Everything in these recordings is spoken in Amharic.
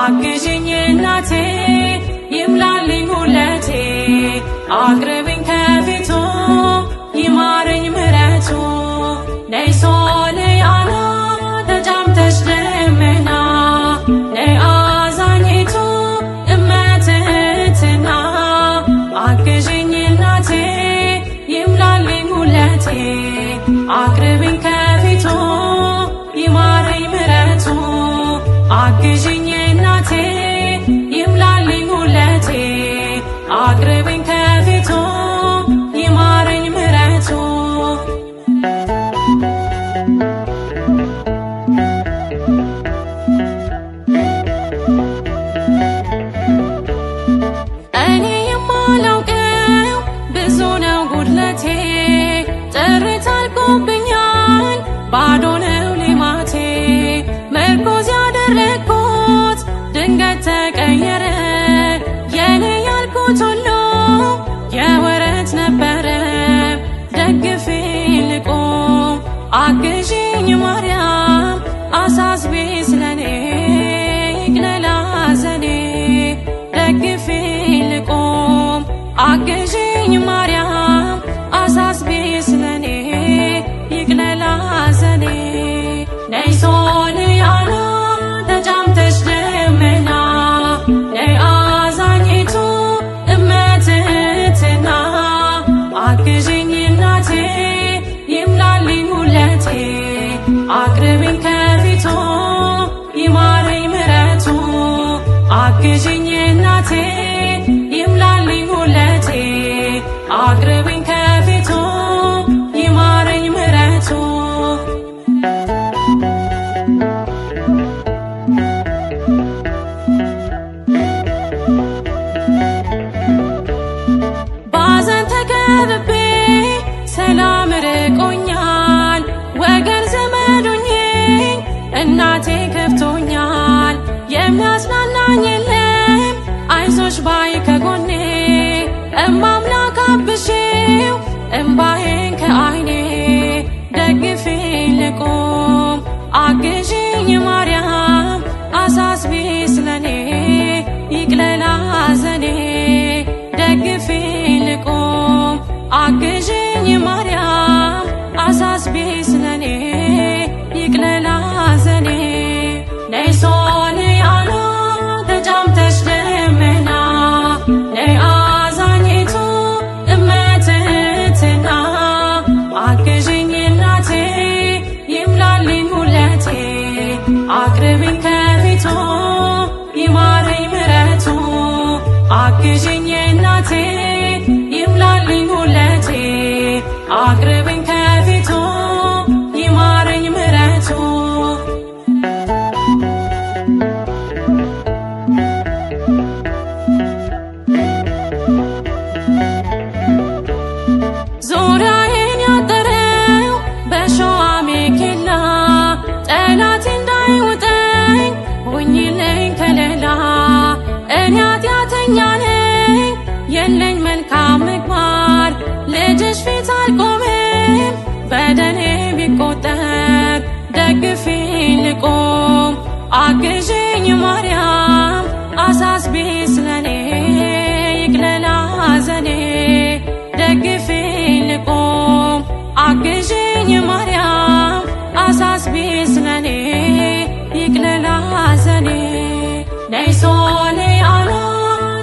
አግዥኝ እናቴ ይምላልኝ ሁለቴ አቅርብኝ ከፊቱ ይማረኝ ምሕረቱ ነይ ሶልያና ተጫምተሽ ደመና ነይ አዛኝቱ እመትህትና አግዥኝ እናቴ ይምላልኝ ሁለቴ አቅርብኝ ከፊቱ ይማረኝ ምሕረቱ አግዥኝ እናቴ ይምላልኝ ሁለቴ አቅርብኝ ከፊቱ ይማረኝ ምሕረቱ እኔ የማላውቀው ብዙ ነው ጉድለቴ ጥርት አልቆብኛል ባዶ ነው ሌማቴ ምርኮዝ ያደረግኩት ድንገት ተቀየረ የኔ ያልኩት ሁሉ የወረት ነበረ ደግፌ ልቆም አግዥኝ ማርያም አሳስቤ ስለኔ ይቅለል ሐዘኔ ደግፌ ልቆም አግዥኝ ማርያም አሳስቤ ስለኔ ይቅለል ሐዘኔ ነይ ሶልያና ተጫምተሽ ደመና ነይ አዛኝቱ እመትህትና አግዥኝ እናቴ ይምላልኝ ሁለቴ አቅርብኝ ከፊቱ ይማረኝ ምሕረቱ አግዥኝ እናቴ ይምላልኝ ሁለቴ አቅርብኝ ከፊቱ ይማረኝ ምሕረቱ ባዘን ተከብቤ ሰላም ርቆኛል ወገን ዘመዱኝኝ እናቴ ከፍቶኛል የሚያጽናናኝ የለም አይዞሽ ባይ ከጎኔ እማምላክ አብሼው እምባዬን ከዓይኔ ደግፌ ልቆም አግዥኝ ማርያም አሳስቤ ስለኔ ይቅለል ሐዘኔ ደግፌ ልቆም አግዥኝ ማርያም አሳስቤ ስለኔ ይቅለል ሐዘኔ ነይ ሶልያና ተጫምተሽ ደመና ነይ አዛኝቱ እመትህትና አግዥኝ እናቴ ይምላልኝ ሁለቴ አቅርብኝ ከፊቱ ይማረኝ ምሕረቱ አግዥኝ እናቴ ይምላልኝ ሁለቴ አቅርብኝ ከፊቱ ይማረኝ ምሕረቱ ዙሪያዬን ያጠረው በሾህ አሜኬላ ጠላቴ እንዳይውጠኝ ሁኚልኝ ከለላ እኔ ኃጢአተኛ ነኝ የለኝ መልካም ምግባር ልጅሽ ፊት አልቆምም በደሌ ቢቆጠር ደግፌ ልቆም አግዥኝ ማርያም አሳስቤ ስለኔ ይቅለል ሐዘኔ ደግፌ ልቆም አግዥኝ ማርያም አሳስቤ ስለኔ ይቅለል ሐዘኔ ነይ ሶልያና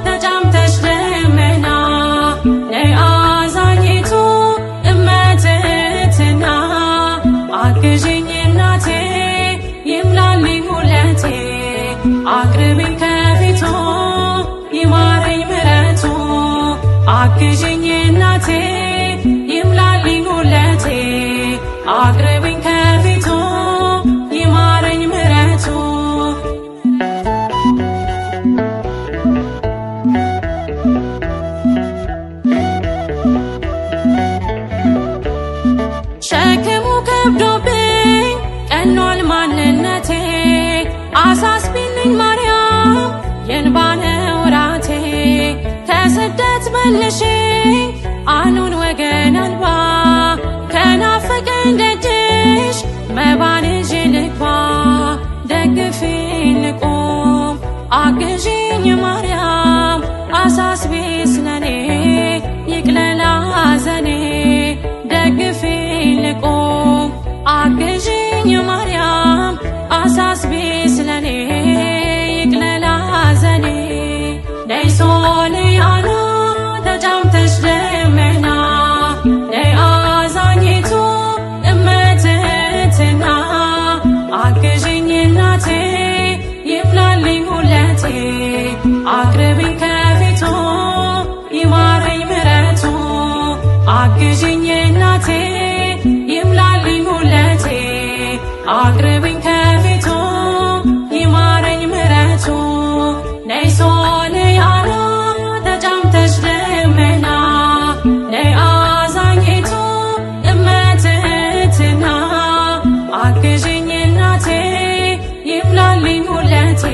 ተጫምተሽ ደመና ነይ አዛኝቱ እመትህትና አግዥኝ እናቴ ይምላልኝ ሁለቴ አቅርብኝ ከፊቱ ይማረኝ ምሕረቱ አግዥኝ እናቴ ይምላልኝ ሁለቴ አቅርብኝ ከፊቱ ይማረኝ ምሕረቱ ሸክሙ ከብዶብኝ ቀኗል ማንነቴ አሳስቢልኝ ማርያም የእንባ ነው ራቴ ከስደት መልሽኝ አኑን ወገን አልባ ከናፈቀኝ ደጅሽ መባን ይዤ ልግባ ደግፌ ልቆም አግዢኝ ማርያም አሳስቢ ስለኔ ይቅለል ሐዘኔ ደግፊኝ ልቁም አግዢኝ ማርያም አሳስቢ ስለኔ ይቅለል ሐዘኔ ነይ ሶልያና ተጫምተሽ ደመና ነይ አዛኝቱ እመትህትና አግዢኝ እናቴ ይምላልኝ ሁለቴ አቅርቢኝ ከፊቱ ይማረኝ ምሕረቱ አግዢኝ እናቴ ይምላልኝ ሁለቴ አቅርቢኝ ከፊቱ ይማረኝ ምሕረቱ ነይ ሶልያና ተጫምተሽ ደመና ነይ አዛኝቱ እመትህትና አግዢኝ እናቴ ይምላልኝ ሁለቴ